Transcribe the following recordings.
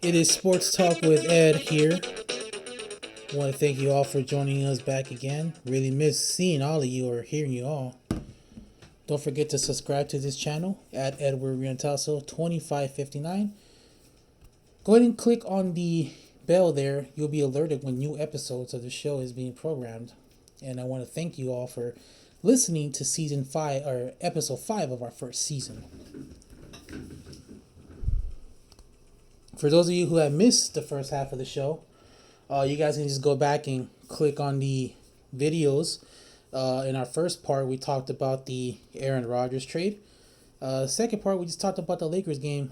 It is Sports Talk with Ed here. I want to thank you all for joining us back again. Really miss seeing all of you or hearing you all. Don't forget to subscribe to this channel at Edward Riantasso 2559. Go ahead and click on the bell there. You'll be alerted when new episodes of the show is being programmed. And I want to thank you all for listening to season 5 or episode 5 of our first season. For those of you who have missed the first half of the show, you guys can just go back and click on the videos. In our first part, we talked about the Aaron Rodgers trade. Second part, we just talked about the Lakers game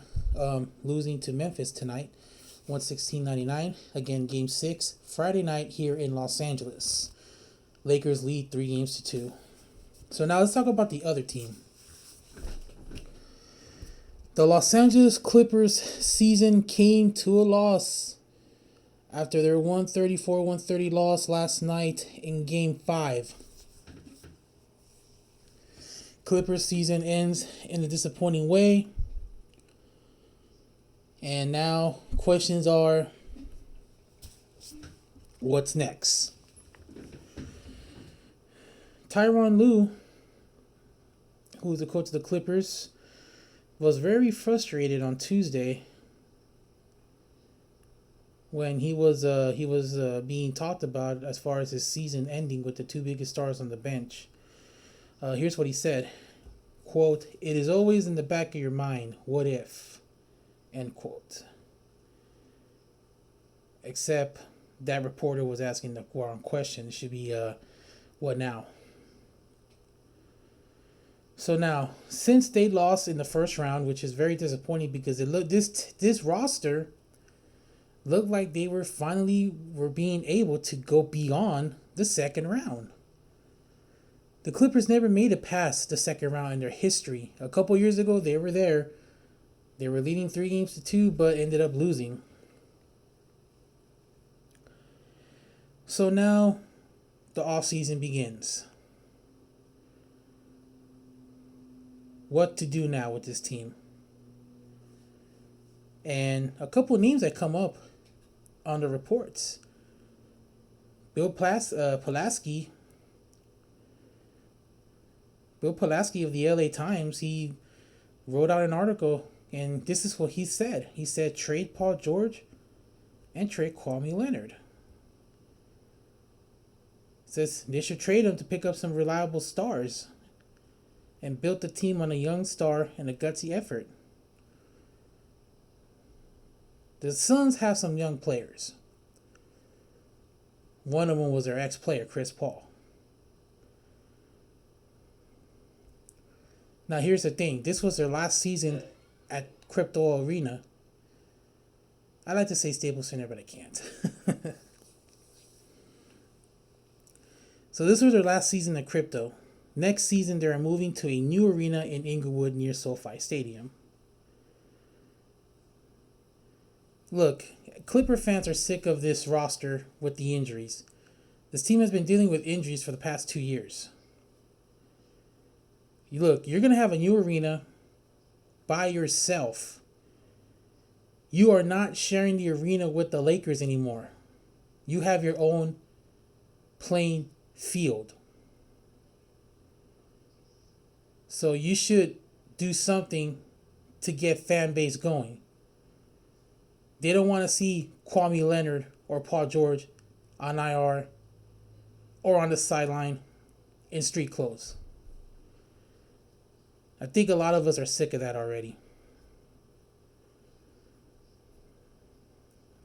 losing to Memphis tonight, 116-99. Again, Game 6, Friday night here in Los Angeles. Lakers lead 3-2. So now let's talk about the other team. The Los Angeles Clippers season came to a loss after their 134-130 loss last night in Game 5. Clippers season ends in a disappointing way. And now questions are, what's next? Tyronn Lue, who's the coach of the Clippers, was very frustrated on Tuesday when he was being talked about as far as his season ending with the two biggest stars on the bench. Here's what he said, quote, "It is always in the back of your mind, what if," end quote. Except that reporter was asking the wrong question. It should be, what now? So now, since they lost in the first round, which is very disappointing because this roster looked like they were being able to go beyond the second round. The Clippers never made it past the second round in their history. A couple years ago, they were there. They were leading 3-2, but ended up losing. So now, the offseason begins. What to do now with this team? And a couple of names that come up on the reports. Bill Pulaski of the LA Times, he wrote out an article, and this is what he said. He said, trade Paul George and trade Kawhi Leonard. It says they should trade him to pick up some reliable stars and build the team on a young star and a gutsy effort. The Suns have some young players. One of them was their ex-player, Chris Paul. Now here's the thing. This was their last season at Crypto Arena. I like to say Staples Center, but I can't. So this was their last season at Crypto. Next season, they are moving to a new arena in Inglewood near SoFi Stadium. Look, Clipper fans are sick of this roster with the injuries. This team has been dealing with injuries for the past 2 years. Look, you're going to have a new arena by yourself. You are not sharing the arena with the Lakers anymore. You have your own playing field. So you should do something to get fan base going. They don't want to see Kawhi Leonard or Paul George on IR or on the sideline in street clothes. I think a lot of us are sick of that already.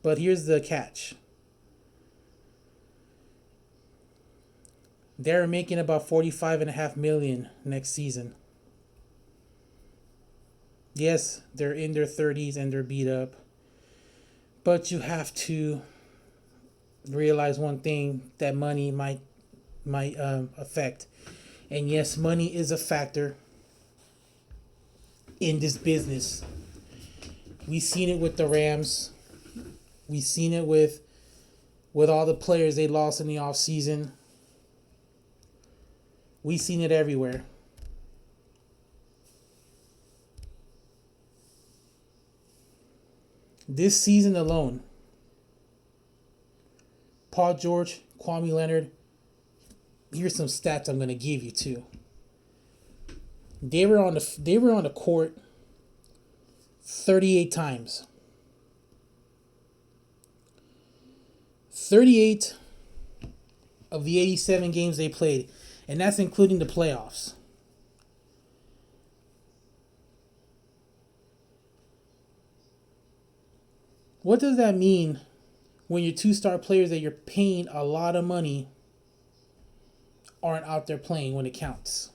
But here's the catch. They're making about $45.5 million next season. Yes, they're in their 30s and they're beat up. But you have to realize one thing that money might affect. And yes, money is a factor in this business. We've seen it with the Rams. We've seen it with all the players they lost in the offseason. We've seen it everywhere. This season alone, Paul George, Kwame Leonard, here's some stats I'm gonna give you too. They were on the court 38 times. 38 of the 87 games they played, and that's including the playoffs. What does that mean when your two-star players that you're paying a lot of money aren't out there playing when it counts?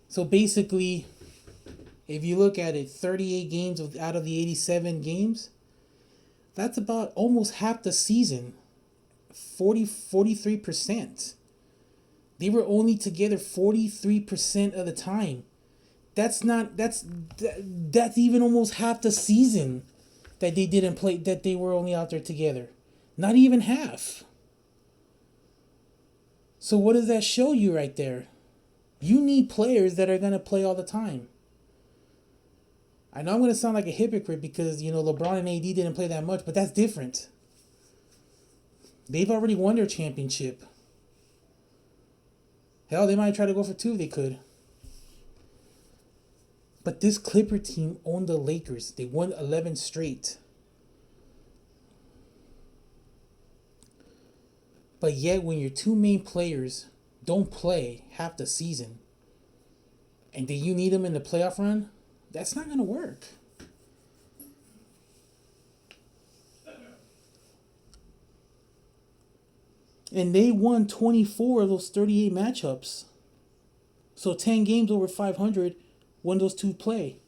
So basically, if you look at it, 38 games out of the 87 games, that's about almost half the season. 43%. They were only together 43% of the time. That's even almost half the season that they didn't play, that they were only out there together. Not even half. So what does that show you right there? You need players that are going to play all the time. I know I'm going to sound like a hypocrite because, LeBron and AD didn't play that much, but that's different. They've already won their championship. Hell, they might try to go for two if they could. But this Clipper team owned the Lakers. They won 11 straight. But yet, when your two main players don't play half the season, and then you need them in the playoff run, that's not going to work. And they won 24 of those 38 matchups. So 10 games over 500 when those two play.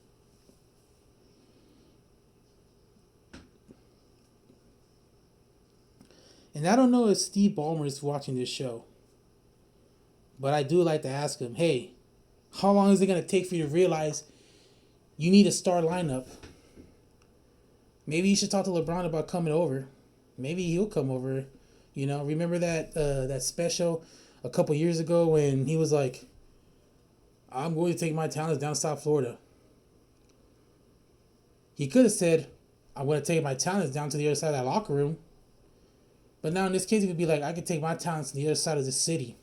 And I don't know if Steve Ballmer is watching this show, but I do like to ask him, hey, how long is it going to take for you to realize you need a star lineup? Maybe you should talk to LeBron about coming over. Maybe he'll come over. Remember that special a couple years ago when he was like, I'm going to take my talents down South Florida. He could have said, I'm going to take my talents down to the other side of that locker room. But now in this case, he could be like, I could take my talents to the other side of the city.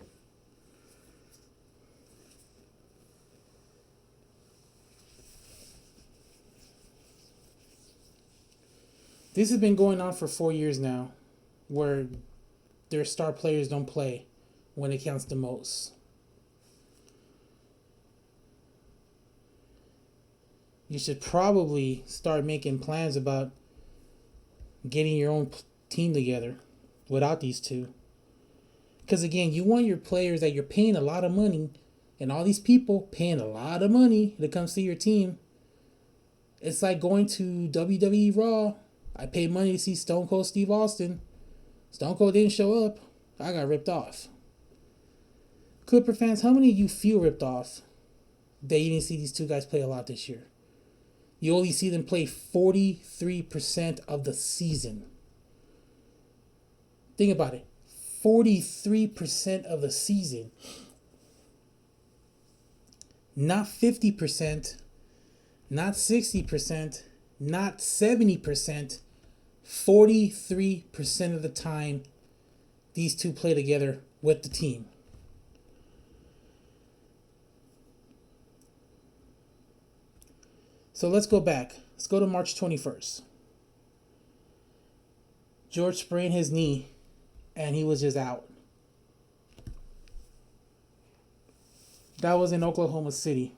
This has been going on for 4 years now, where their star players don't play when it counts the most. You should probably start making plans about getting your own team together without these two. Because again, you want your players that you're paying a lot of money, and all these people paying a lot of money to come see your team. It's like going to WWE Raw. I paid money to see Stone Cold Steve Austin. Stone Cold didn't show up. I got ripped off. Clipper fans, how many of you feel ripped off that you didn't see these two guys play a lot this year? You only see them play 43% of the season. Think about it. 43% of the season. Not 50%, not 60%, not 70%. 43% of the time these two play together with the team. So let's go back. Let's go to March 21st. George sprained his knee and he was just out. That was in Oklahoma City.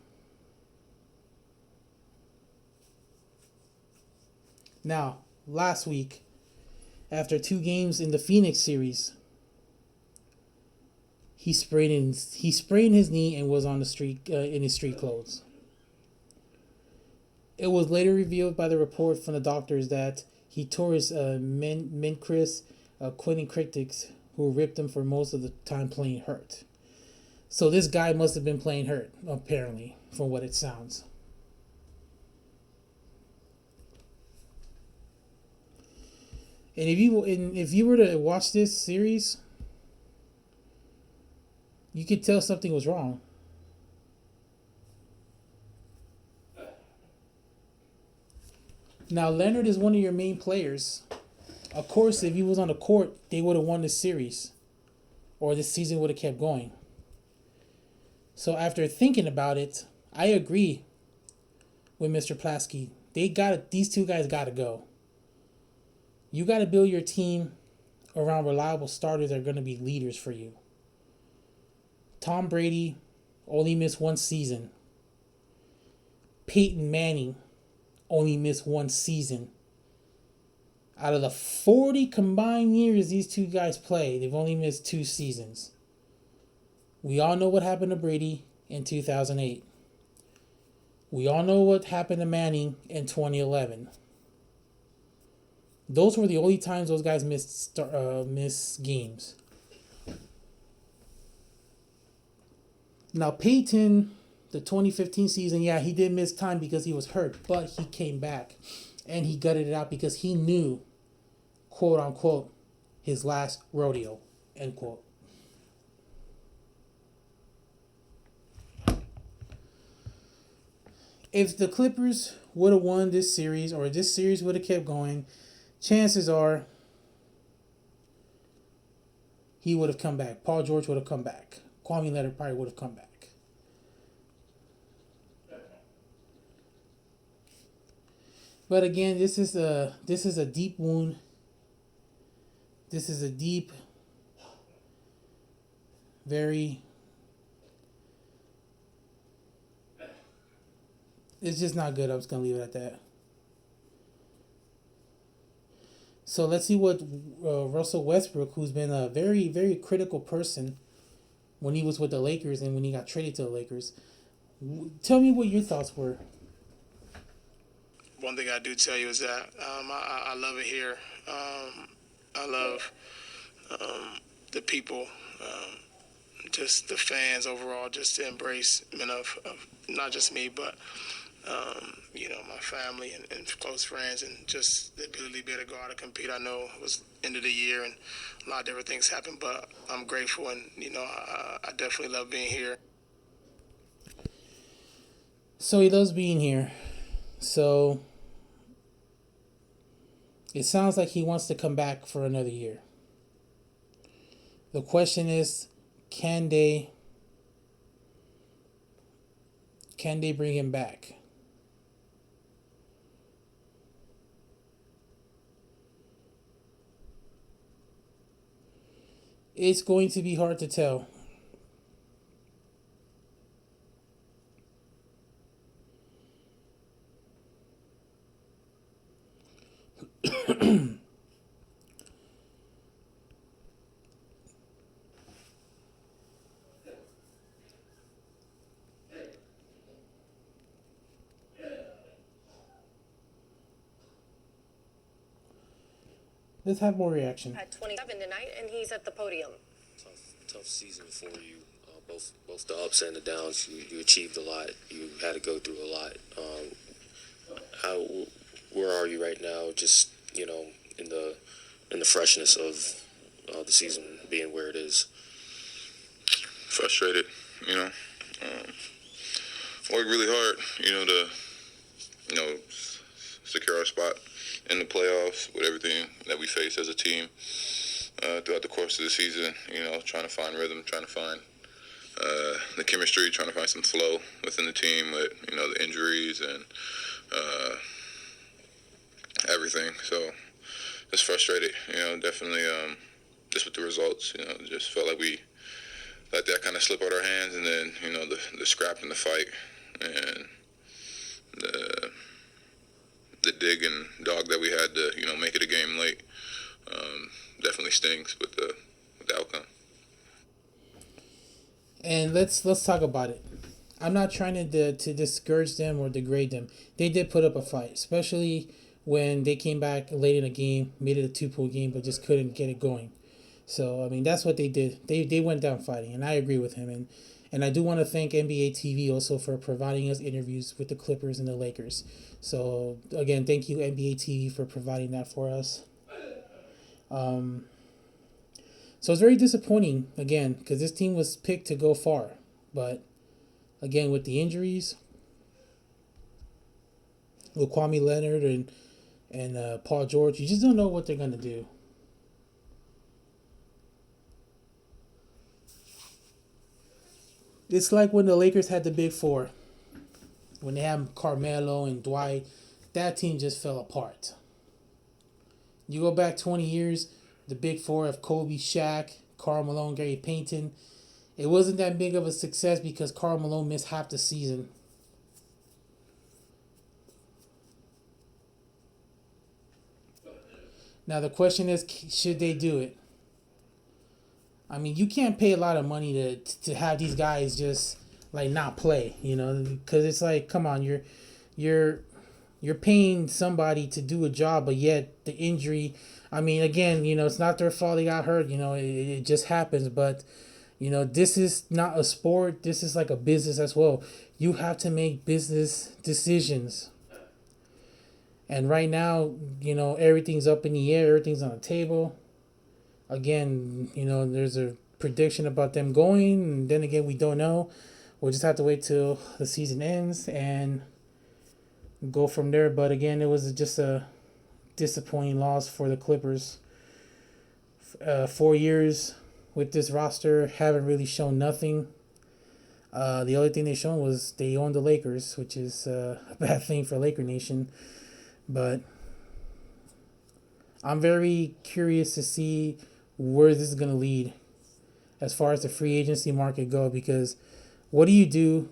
Now, last week, after 2 games in the Phoenix series, he sprained his knee and was on the street in his street clothes. It was later revealed by the report from the doctors that he tore his meniscus quadriceps, who ripped him for most of the time playing hurt. So this guy must have been playing hurt, apparently, from what it sounds. And if you were to watch this series, you could tell something was wrong. Now Leonard is one of your main players. Of course, if he was on the court, they would have won the series, or this season would have kept going. So after thinking about it, I agree with Mr. Plasky. These two guys got to go. You got to build your team around reliable starters that are going to be leaders for you. Tom Brady only missed one season. Peyton Manning only missed one season. Out of the 40 combined years these two guys play, they've only missed 2 seasons. We all know what happened to Brady in 2008. We all know what happened to Manning in 2011. Those were the only times those guys missed games. Now Peyton, the 2015 season, yeah, he did miss time because he was hurt, but he came back and he gutted it out because he knew, quote unquote, his last rodeo, end quote. If the Clippers would have won this series, or this series would have kept going, chances are he would have come back. Paul George would have come back. Kwame Leonard probably would have come back. But again, this is a deep wound. This is a deep, very. It's just not good. I'm just gonna leave it at that. So let's see what Russell Westbrook, who's been a very, very critical person when he was with the Lakers and when he got traded to the Lakers. Tell me what your thoughts were. One thing I do tell you is that I love it here. I love the people, just the fans overall, just to embrace, of not just me, but my family and close friends, and just the ability to be able to go out and compete. I know it was end of the year and a lot of different things happened, but I'm grateful, and I definitely love being here. So he loves being here. So it sounds like he wants to come back for another year. The question is, can they bring him back? It's going to be hard to tell. Let's have more reaction. At 27 tonight, and he's at the podium. Tough season for you. Both the ups and the downs. You achieved a lot. You had to go through a lot. Where are you right now? Just in the freshness of the season being where it is. Frustrated, worked really hard, to secure our spot in the playoffs with everything that we face as a team throughout the course of the season. Trying to find rhythm, trying to find the chemistry, trying to find some flow within the team with the injuries and everything. So just frustrated, definitely just with the results. Just felt like we let that kind of slip out our hands, and then the scrap and the fight and the dig and dog that we had to make it a game late definitely stings with the outcome. And let's talk about it. I'm not trying to discourage them or degrade them. They did put up a fight, especially when they came back late in the game, made it a 2-point game, but just couldn't get it going. So, that's what they did. They went down fighting, and I agree with him. And I do want to thank NBA TV also for providing us interviews with the Clippers and the Lakers. So, again, thank you, NBA TV, for providing that for us. So it's very disappointing, again, because this team was picked to go far. But, again, with the injuries, with Kwame Leonard and and Paul George. You just don't know what they're gonna do. It's like when the Lakers had the Big Four. When they had Carmelo and Dwight, that team just fell apart. You go back 20 years, the Big Four of Kobe, Shaq, Karl Malone, Gary Payton. It wasn't that big of a success because Karl Malone missed half the season. Now the question is, should they do it? I mean, you can't pay a lot of money to have these guys just like not play, because it's like, come on, you're paying somebody to do a job, but yet the injury. I mean, again, it's not their fault they got hurt. It just happens. But this is not a sport. This is like a business as well. You have to make business decisions. And right now, everything's up in the air. Everything's on the table. Again, there's a prediction about them going. And then again, we don't know. We'll just have to wait till the season ends and go from there. But again, it was just a disappointing loss for the Clippers. 4 years with this roster haven't really shown nothing. The only thing they shown was they owned the Lakers, which is a bad thing for Laker Nation. But I'm very curious to see where this is going to lead as far as the free agency market go, because what do you do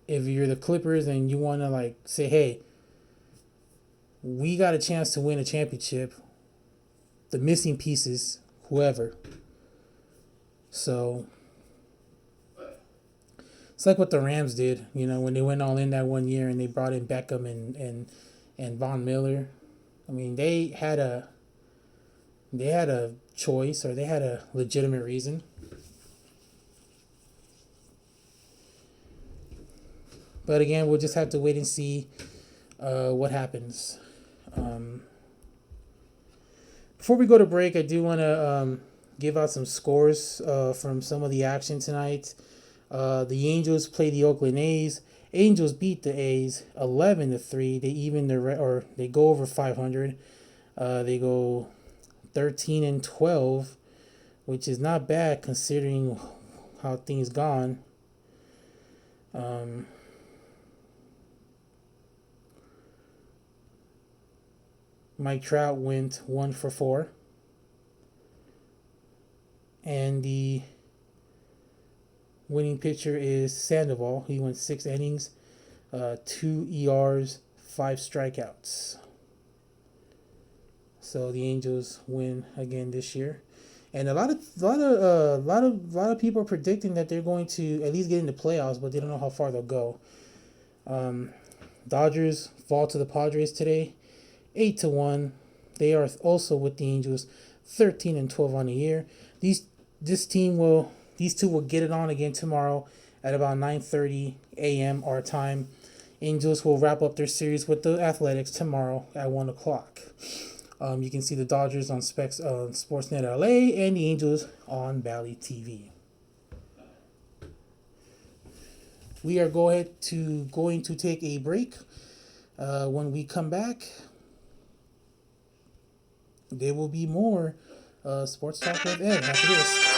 if you're the Clippers and you want to say, hey, we got a chance to win a championship, the missing pieces, whoever. So it's like what the Rams did, when they went all in that 1 year and they brought in Beckham and Von Miller. I mean, they had a choice, or they had a legitimate reason. But again, we'll just have to wait and see what happens. Before we go to break, I do want to give out some scores from some of the action tonight. The Angels play the Oakland A's. Angels beat the A's 11-3. They go over 500. They go 13-12, which is not bad considering how things gone. Mike Trout went 1 for 4. And the winning pitcher is Sandoval. He went 6 innings, 2 ERs, 5 strikeouts. So the Angels win again this year. And a lot of people are predicting that they're going to at least get into playoffs, but they don't know how far they'll go. Dodgers fall to the Padres today, 8-1. They are also with the Angels, 13-12 on the year. These two will get it on again tomorrow at about 9:30 a.m. our time. Angels will wrap up their series with the Athletics tomorrow at 1 o'clock. You can see the Dodgers on Sportsnet LA and the Angels on Valley TV. We are going to take a break. When we come back, there will be more Sports Talk with Ed after this.